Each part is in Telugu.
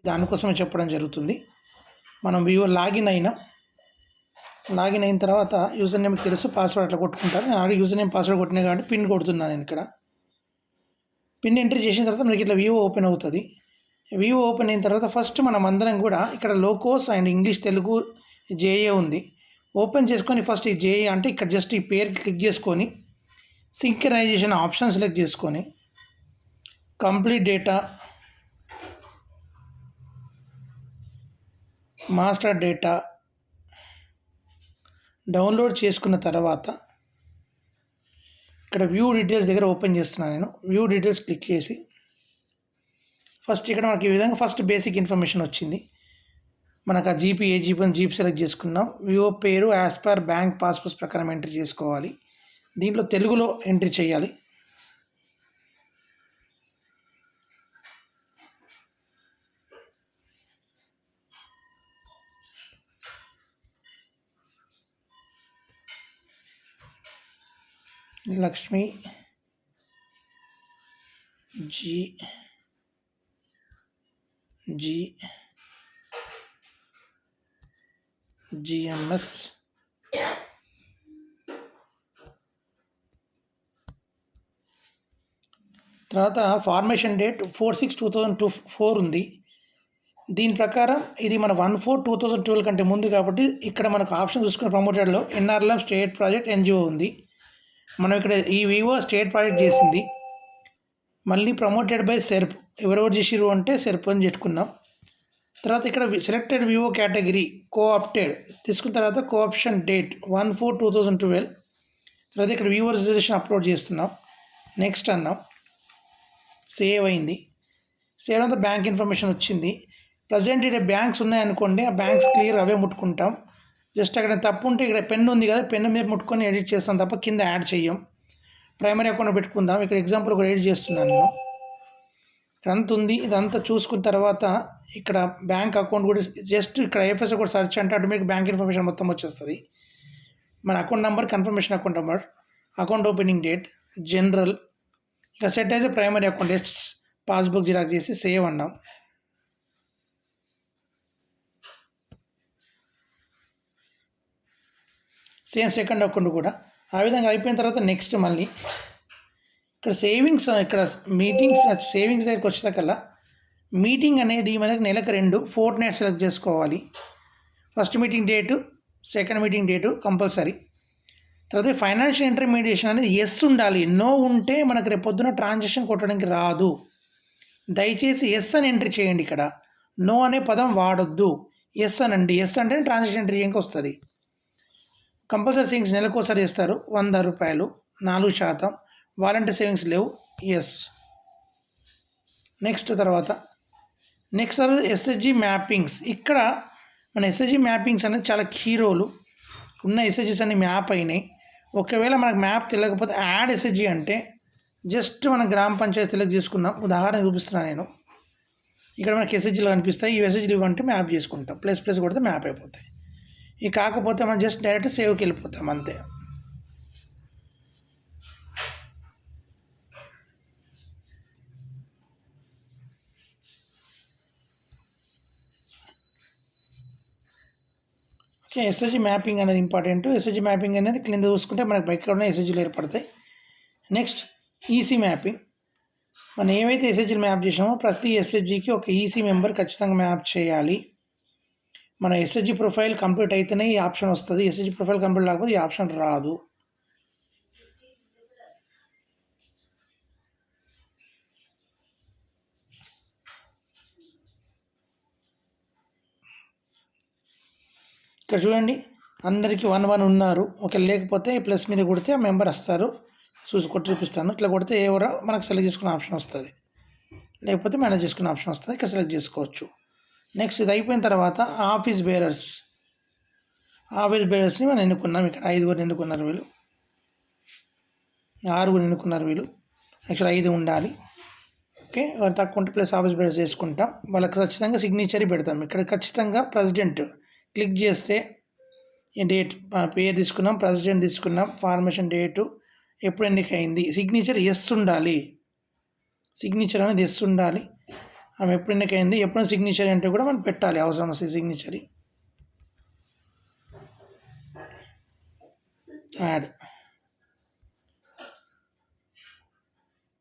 దానికోసమే చెప్పడం జరుగుతుంది. మనం వివో లాగిన్ అయిన తర్వాత యూజర్ నేమ్ తెలుసు, పాస్వర్డ్ అట్లా కొట్టుకుంటారు. నేను ఆల్రెడీ యూజర్ నేమ్ పాస్వర్డ్ కొట్టినా కాబట్టి పిన్ కొడుతున్నాను నేను ఇక్కడ. పిన్ ఎంట్రీ చేసిన తర్వాత మనకి ఇట్లా వివో ఓపెన్ అవుతుంది. వివో ఓపెన్ అయిన తర్వాత ఫస్ట్ మనం అందరం కూడా ఇక్కడ లోకోస్ అండ్ ఇంగ్లీష్ తెలుగు జేఏ ఉంది. ఓపెన్ చేసుకొని ఫస్ట్ ఈ జేఏ అంటే ఇక్కడ జస్ట్ ఈ పేరు క్లిక్ చేసుకొని సింక్రనైజేషన్ ఆప్షన్ సెలెక్ట్ చేసుకొని complete data, master data download చేసుకున్న తర్వాత ఇక్కడ వ్యూ డీటెయిల్స్ దగ్గర ఓపెన్ చేస్తున్నాను. నేను వ్యూ డీటెయిల్స్ క్లిక్ చేసి ఫస్ట్ ఇక్కడ మనకి ఈ విధంగా ఫస్ట్ బేసిక్ ఇన్ఫర్మేషన్ వచ్చింది. మనకు ఆ జీపీ ఏ జీపీ అని జీపీ సెలెక్ట్ చేసుకున్నాం. వివో పేరు యాజ్ పర్ బ్యాంక్ పాస్బుక్ ప్రకారం ఎంట్రీ చేసుకోవాలి. దీంట్లో తెలుగులో ఎంట్రీ చేయాలి. లక్ష్మి GMS తర్వాత ఫార్మేషన్ డేట్ 4/6/2024 ఉంది. దీని ప్రకారం ఇది మన 1/4/2012 కంటే ముందు కాబట్టి ఇక్కడ మనకు ఆప్షన్ చూసుకున్న ప్రమోటెడ్లో NRLM స్టేట్ ప్రాజెక్ట్ NGO ఉంది. మనం ఇక్కడ ఈ వివో స్టేట్ ప్రాజెక్ట్ చేసింది. మళ్ళీ ప్రమోటెడ్ బై సెర్ప్, ఎవరెవరు చేసిరు అంటే సెర్ప్ అని చెప్పుకున్నాం. తర్వాత ఇక్కడ సెలెక్టెడ్ వివో కేటగిరీ కోఆప్టెడ్ తీసుకున్న తర్వాత కోఆప్షన్ డేట్ 1/4/2012. తర్వాత ఇక్కడ వివో రిజర్వేషన్ అప్లోడ్ చేస్తున్నాం. నెక్స్ట్ అన్నాం. సేవ్ అయింది. సేవ్ అయినంత బ్యాంక్ ఇన్ఫర్మేషన్ వచ్చింది. ప్రజెంట్ ఇక్కడ బ్యాంక్స్ ఉన్నాయనుకోండి, ఆ బ్యాంక్స్ క్లియర్ అవే ముట్టుకుంటాం. జస్ట్ అక్కడ తప్పు ఉంటే ఇక్కడ పెన్ ఉంది కదా, పెన్ మీద ముట్టుకొని ఎడిట్ చేస్తాం తప్ప కింద యాడ్ చేయం. ప్రైమరీ అకౌంట్ పెట్టుకుందాం. ఇక్కడ ఎగ్జాంపుల్ కూడా ఎడిట్ చేస్తున్నాను నేను. ఇక్కడ అంత ఉంది. ఇదంతా చూసుకున్న తర్వాత ఇక్కడ బ్యాంక్ అకౌంట్ కూడా జస్ట్ ఇక్కడ ఐఎఫ్ఎస్సి కూడా సెర్చ్ అంటే ఆటోమేటిక్ బ్యాంక్ ఇన్ఫర్మేషన్ మొత్తం వచ్చేస్తుంది. మన account number, confirmation account number, account opening date, general, ఇక సెట్ అయితే ప్రైమరీ అకౌంట్ పాస్బుక్ జిరాక్స్ చేసి సేవ్ అన్నాం. సేమ్ సెకండ్ అకౌంట్ కూడా ఆ విధంగా అయిపోయిన తర్వాత నెక్స్ట్ మళ్ళీ ఇక్కడ సేవింగ్స్, ఇక్కడ మీటింగ్స్ సేవింగ్స్ దగ్గరికి వచ్చేదాకల్లా మీటింగ్ అనేది మనకి నెలకు 2 ఫోర్ట్ నైట్ సెలెక్ట్ చేసుకోవాలి. First meeting date, second meeting date compulsory. తర్వాత ఫైనాన్షియల్ ఇంటర్మీడియేషన్ అనేది ఎస్ ఉండాలి. నో ఉంటే మనకు రేపొద్దున ట్రాన్సాక్షన్ కొట్టడానికి రాదు. దయచేసి ఎస్ అని ఎంట్రీ చేయండి. ఇక్కడ నో అనే పదం వాడొద్దు, ఎస్ అనండి. ఎస్ అంటే ట్రాన్సాక్షన్ ఎంట్రీ చేయడానికి వస్తుంది. కంపల్సరీ సేవింగ్స్ నెలకోసారి చేస్తారు, 100 రూపాయలు, 4%. వాలంటీర్ సేవింగ్స్ లేవు, ఎస్. నెక్స్ట్ తర్వాత ఎస్హెచ్జి మ్యాపింగ్స్. ఇక్కడ మన ఎస్హెచ్జి మ్యాపింగ్స్ అనేది చాలా కీ రోలు ఉన్న. ఎస్హెచ్జిస్ అన్ని మ్యాప్ అయినాయి. ఒకవేళ మనకు మ్యాప్ తెలియకపోతే యాడ్ ఎస్హెచ్జి అంటే జస్ట్ మన గ్రామ పంచాయతీ సెలెక్ట్ చేసుకుందాం. ఉదాహరణ చూపిస్తున్నాను నేను. ఇక్కడ మనకి ఎస్హెచ్జీలు కనిపిస్తాయి. ఈ ఎస్హెచ్జీలు ఇవ్వంటే మ్యాప్ చేసుకుంటాం. ప్లస్ కొడితే మ్యాప్ అయిపోతాయి. ఇక కాకపోతే మనం జస్ట్ డైరెక్ట్ సేవ్కి వెళ్ళిపోతాం అంతే. ఓకే, ఎస్హెచ్జి మ్యాపింగ్ అనేది ఇంపార్టెంట్. ఎస్హెచ్జి మ్యాపింగ్ అనేది క్రింద చూసుకుంటే మనకు బయట ఎస్హెచ్జీలు ఏర్పడతాయి. Next EC mapping. మనం ఏవైతే ఎస్హెచ్జీలు మ్యాప్ చేసామో ప్రతి ఎస్హెచ్జికి ఒక ఈసీ మెంబర్ ఖచ్చితంగా మ్యాప్ చేయాలి. మన ఎస్హెచ్జి ప్రొఫైల్ కంప్లీట్ అయితేనే ఈ ఆప్షన్ వస్తుంది. ఎస్హెచ్జి ప్రొఫైల్ కంప్లీట్ కాకపోతే ఈ ఆప్షన్ రాదు. ఇక్కడ చూడండి, అందరికీ 1 ఉన్నారు. ఒకవేళ లేకపోతే ప్లస్ మీద కొడితే ఆ మెంబర్ వస్తారు. కొట్టి చూపిస్తాను. ఇట్లా కొడితే ఎవరో మనకు సెలెక్ట్ చేసుకునే ఆప్షన్ వస్తుంది, లేకపోతే మేనేజ్ చేసుకునే ఆప్షన్ వస్తుంది. ఇక్కడ సెలెక్ట్ చేసుకోవచ్చు. నెక్స్ట్ ఇది అయిపోయిన తర్వాత ఆఫీస్ బేరర్స్ని మనం ఎన్నుకున్నాం. ఇక్కడ 5 ఎన్నుకున్నారు వీళ్ళు, 6 ఎన్నుకున్నారు వీళ్ళు. యాక్చువల్ 5 ఉండాలి. ఓకే, వాళ్ళు తక్కువ ఉంటే ప్లస్ ఆఫీస్ బేరర్స్ చేసుకుంటాం. వాళ్ళకి ఖచ్చితంగా సిగ్నేచర్ పెడతాం. ఇక్కడ ఖచ్చితంగా ప్రెసిడెంట్ క్లిక్ చేస్తే డేట్ పేరు తీసుకున్నాం, ప్రెసిడెంట్ తీసుకున్నాం, ఫార్మేషన్ డేటు, ఎప్పుడు ఎన్నికైంది, సిగ్నేచర్ ఎస్ ఉండాలి. సిగ్నేచర్ అనేది ఎస్ ఉండాలి. ఆమె ఎప్పుడు ఎన్నికైంది, ఎప్పుడు సిగ్నేచర్ అంటే కూడా మనం పెట్టాలి, అవసరం వస్తే సిగ్నేచర్. యాడ్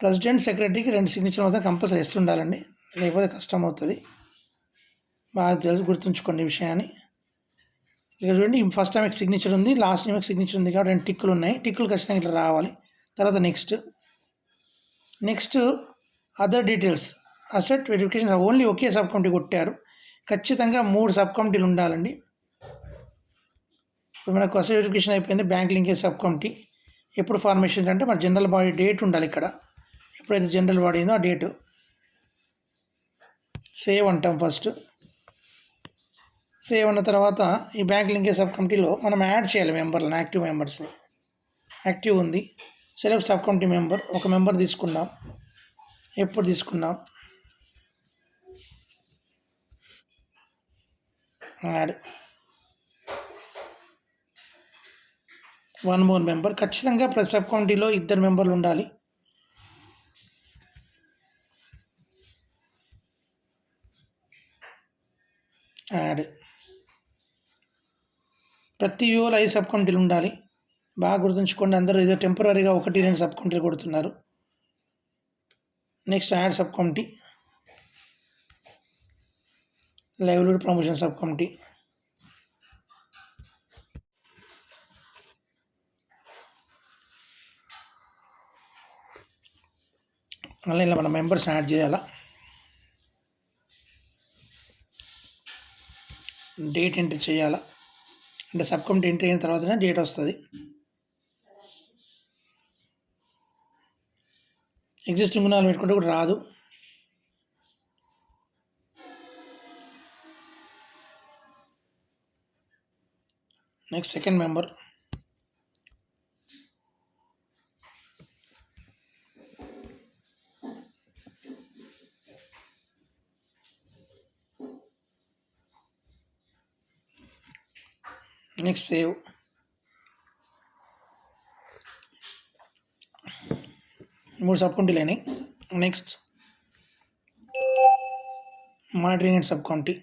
ప్రెసిడెంట్ సెక్రటరీకి 2 సిగ్నేచర్ మాత్రం కంపల్సరీ ఉండాలండి, లేకపోతే కష్టం అవుతుంది. బాగా తెలుసు, గుర్తుంచుకోండి ఈ విషయాన్ని. ఇక చూడండి, ఫస్ట్ టైం సిగ్నేచర్ ఉంది, లాస్ట్ టైం సిగ్నేచర్ ఉంది కాబట్టి 2 టిక్కులు ఉన్నాయి. టిక్కులు ఖచ్చితంగా ఇట్లా రావాలి. తర్వాత next other details, asset verification only ఒకే సబ్ కమిటీ కొట్టారు. ఖచ్చితంగా 3 సబ్ కమిటీలు ఉండాలండి. ఇప్పుడు మనకు అసెట్ వెరిఫికేషన్ అయిపోయింది. బ్యాంక్ లింకేజ్ సబ్ కమిటీ ఎప్పుడు ఫార్మేషన్ అంటే మన జనరల్ బాడీ డేట్ ఉండాలి. ఇక్కడ ఎప్పుడైతే జనరల్ బాడీ ఉందో ఆ డేటు సేవ్ అంటాం. ఫస్ట్ సేవ్ అన్న తర్వాత ఈ బ్యాంక్ లింకేజ్ సబ్ కమిటీలో మనం యాడ్ చేయాలి మెంబర్లను, యాక్టివ్ మెంబర్స్ని. యాక్టివ్ ఉంది, సెలెక్ట్ సబ్ కమిటీ మెంబర్, ఒక మెంబర్ తీసుకున్నాం. ఎప్పుడు తీసుకున్నాం, యాడ్ 1 more మెంబర్. ఖచ్చితంగా ప్రతి సబ్ కమిటీలో 2 మెంబర్లు ఉండాలి. యాడ్ ప్రతి వ్యూలో 5 సబ్ కమిటీలు ఉండాలి. బాగా గుర్తుంచుకోండి, అందరూ ఏదో టెంపరీగా 1-2 సబ్ కమిటీలు కొడుతున్నారు. Next add sub committee, livelihood promotion sub committee. అలా ఇలా మన మెంబర్స్ని యాడ్ చేయాలా. డేట్ ఎంట్రీ చేయాలా, అంటే సబ్ కమిటీ ఎంట్రీ అయిన తర్వాతనే డేట్ వస్తుంది. ఎగ్జిస్టింగ్ గుణాలు పెట్టుకుంటే కూడా రాదు. Next second member, next save. మూడు సబ్ కమిటీలు అయినాయి. Next monitoring and sub committee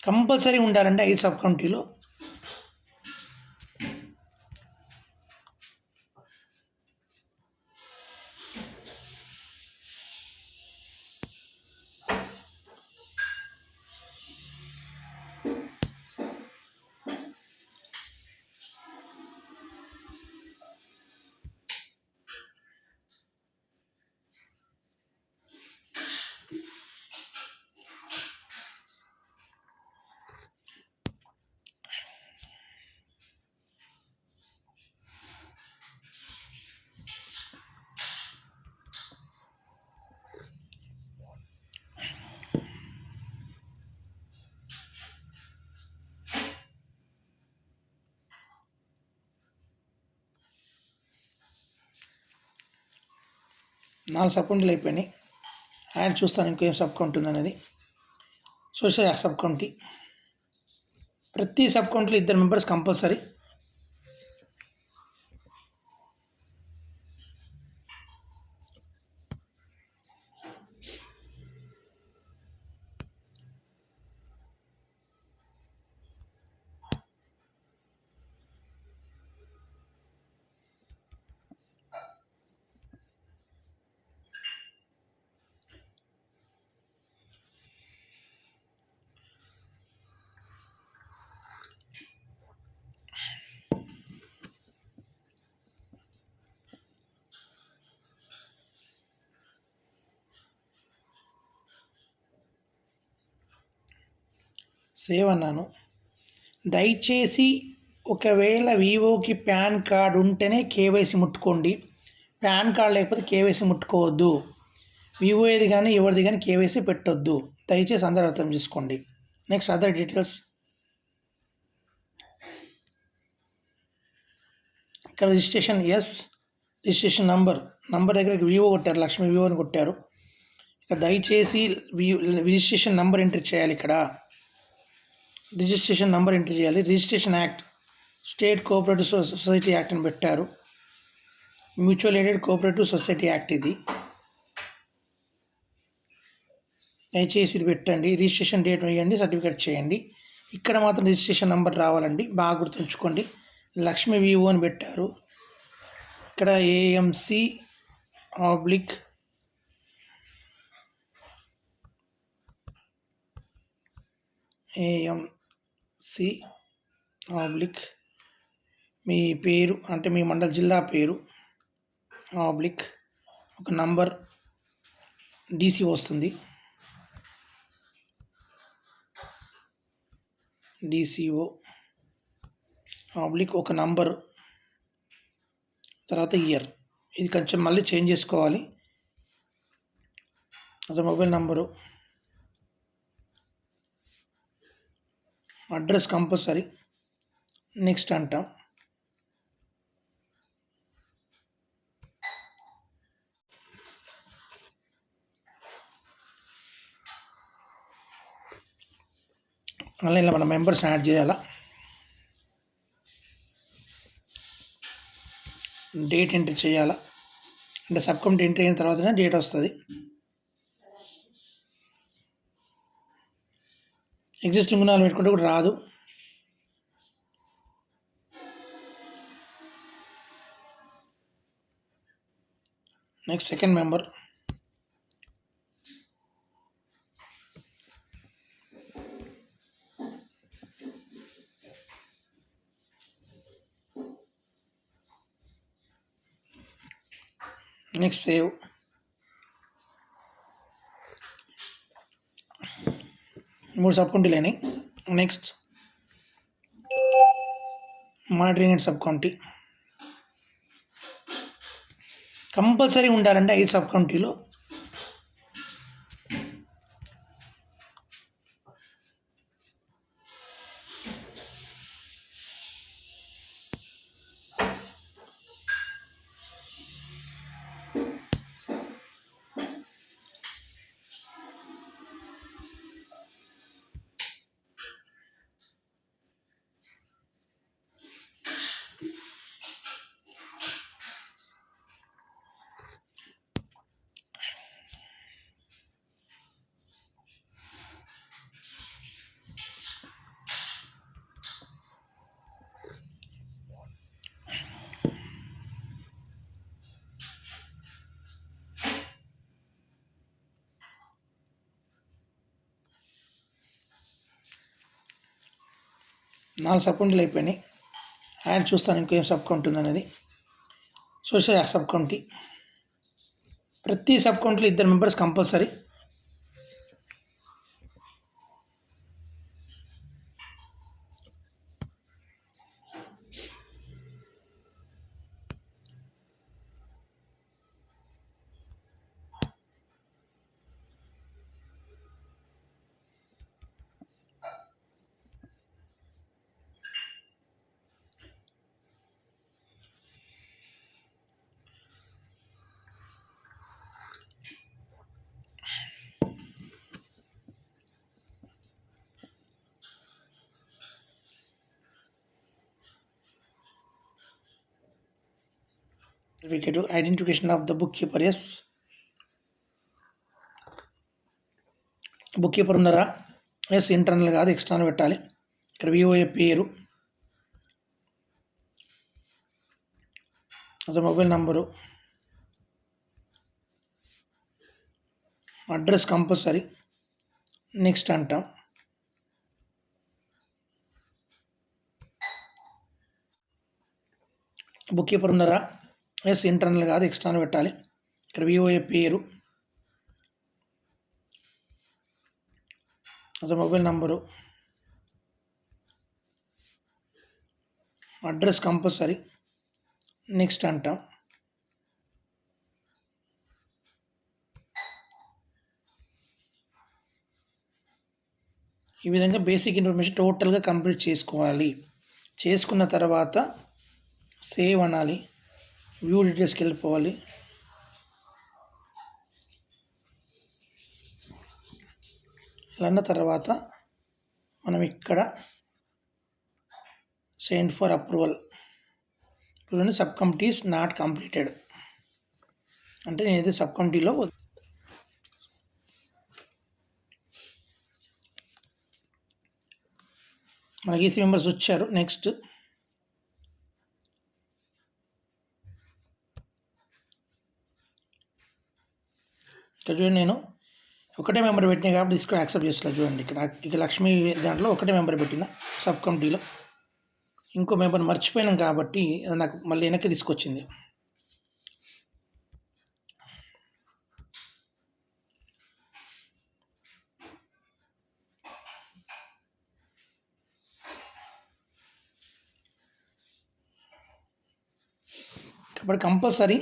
compulsory ఉండాలంటే 5 సబ్ కమిటీలో. నాలుగు సబ్ కమిటీలు అయిపోయినాయి. యాడ్ చూస్తాను ఇంకేం సబ్ కమిటీ ఉందనేది. సోషల్ సబ్ కమిటీ, ప్రతి సబ్ కమిటీలో 2 మెంబర్స్ కంపల్సరీ. సేవ్ అన్నాను. దయచేసి ఒకవేళ వివోకి పాన్ కార్డ్ ఉంటేనే కేవైసీ ముట్టుకోండి. పాన్ కార్డ్ లేకపోతే కేవైసీ ముట్టుకోవద్దు. వివో ఏది కానీ ఎవరిది కానీ కేవైసీ పెట్టొద్దు. దయచేసి అందరూ అర్థం చేసుకోండి. నెక్స్ట్ అదర్ డీటెయిల్స్, ఇక్కడ రిజిస్ట్రేషన్ రిజిస్ట్రేషన్ నంబర్ దగ్గర వివో కొట్టారు, లక్ష్మీ వివో అని కొట్టారు. ఇక్కడ దయచేసి రిజిస్ట్రేషన్ నంబర్ ఎంట్రీ చేయాలి. ఇక్కడ రిజిస్ట్రేషన్ నంబర్ ఎంట్రీ చేయాలి. Registration act state cooperative society act అని పెట్టారు. Mutual aided cooperative society act ఇది. దయచేసి ఇది పెట్టండి, రిజిస్ట్రేషన్ డేట్ వేయండి, సర్టిఫికేట్ చేయండి. ఇక్కడ మాత్రం రిజిస్ట్రేషన్ నెంబర్ రావాలండి, బాగా గుర్తుంచుకోండి. లక్ష్మి వివో అని పెట్టారు, ఇక్కడ ఏఎంసి ఆబ్లిక్ ఏఎంసి ఆబ్లిక్ మీ పేరు అంటే మీ మండల జిల్లా పేరు ఆబ్లిక్ ఒక నంబర్ డీసీ వస్తుంది, డిసిఓ ఆబ్లిక్ ఒక నంబరు తర్వాత ఇయర్. ఇది కొంచెం మళ్ళీ చేంజ్ చేసుకోవాలి. అదే mobile number, address compulsory. Next అంటాం. అలా ఇలా మన మెంబర్స్ని యాడ్ చేయాలా. డేట్ ఎంట్రీ చేయాలా, అంటే సబ్ కమిటీ ఎంట్రీ అయిన తర్వాతనే డేట్ వస్తుంది. ఎగ్జిస్టింగ్ గుణాలు పెట్టుకుంటే కూడా రాదు. Next second member, next save. మూడు సబ్ కమిటీలు అయినాయి. Next monitoring and sub committee compulsory ఉండాలంటే 5 సబ్ కమిటీలో. నాలుగు సబ్ కమిటీలు అయిపోయినాయి. యాడ్ చూస్తాను ఇంకేం సబ్ కమిటీ ఉందనేది. సోషల్ సబ్ కమిటీ, ప్రతి సబ్ కమిటీలో 2 members compulsory. Certificate identification of the bookkeeper. Yes, book keeper ఉన్నారా? ఎస్, ఇంటర్నల్ కాదు ఎక్స్టర్నల్ పెట్టాలి. ఇక్కడ విఓఏ పేరు, అదే mobile number, address compulsory. Next అంటాం. బుక్ కీపర్ ఉన్నారా? ఎస్, ఇంటర్నల్ కాదు ఎక్స్టర్నల్ పెట్టాలి. ఇక్కడ విఓఏ పేరు, అదే mobile number, address compulsory. Next అంటాం. ఈ విధంగా బేసిక్ ఇన్ఫర్మేషన్ టోటల్గా కంప్లీట్ చేసుకోవాలి. చేసుకున్న తర్వాత సేవ్ అనాలి, వ్యూ డీటెయిల్స్కి వెళ్ళిపోవాలి. ఇలా అన్న తర్వాత మనం ఇక్కడ సెండ్ ఫర్ అప్రూవల్, ఇప్పుడు sub committee is not completed అంటే నేనైతే సబ్ కమిటీలో మనకి ఈసీ మెంబర్స్ వచ్చారు. నెక్స్ట్ ఇక్కడ చూడండి, నేను ఒకటే మెంబర్ పెట్టినా కాబట్టి తీసుకొని యాక్సెప్ట్ చేస్తలేదు. చూడండి ఇక్కడ లక్ష్మీ దాంట్లో ఒకటే మెంబర్ పెట్టిన సబ్ కమిటీలో. ఇంకో మెంబర్ మర్చిపోయినాం కాబట్టి అది నాకు మళ్ళీ వెనక్కి తీసుకొచ్చింది. కాబట్టి కంపల్సరీ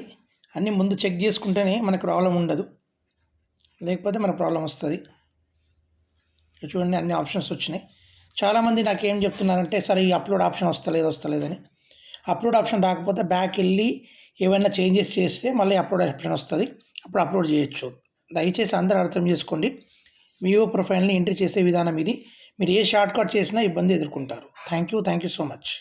అన్నీ ముందు చెక్ చేసుకుంటేనే మనకు ప్రాబ్లం ఉండదు, లేకపోతే మనకు ప్రాబ్లం వస్తుంది. చూడండి అన్ని ఆప్షన్స్ వచ్చినాయి. చాలామంది నాకు ఏం చెప్తున్నారంటే, సరే ఈ అప్లోడ్ ఆప్షన్ వస్తలేదని. అప్లోడ్ ఆప్షన్ రాకపోతే బ్యాక్ వెళ్ళి ఏమైనా చేంజెస్ చేస్తే మళ్ళీ అప్లోడ్ ఆప్షన్ వస్తుంది, అప్పుడు అప్లోడ్ చేయొచ్చు. దయచేసి అందరూ అర్థం చేసుకోండి. వివో ప్రొఫైల్ని ఎంట్రీ చేసే విధానం ఇది. మీరు ఏ షార్ట్ కట్ చేసినా ఇబ్బంది ఎదుర్కొంటారు. Thank you so much.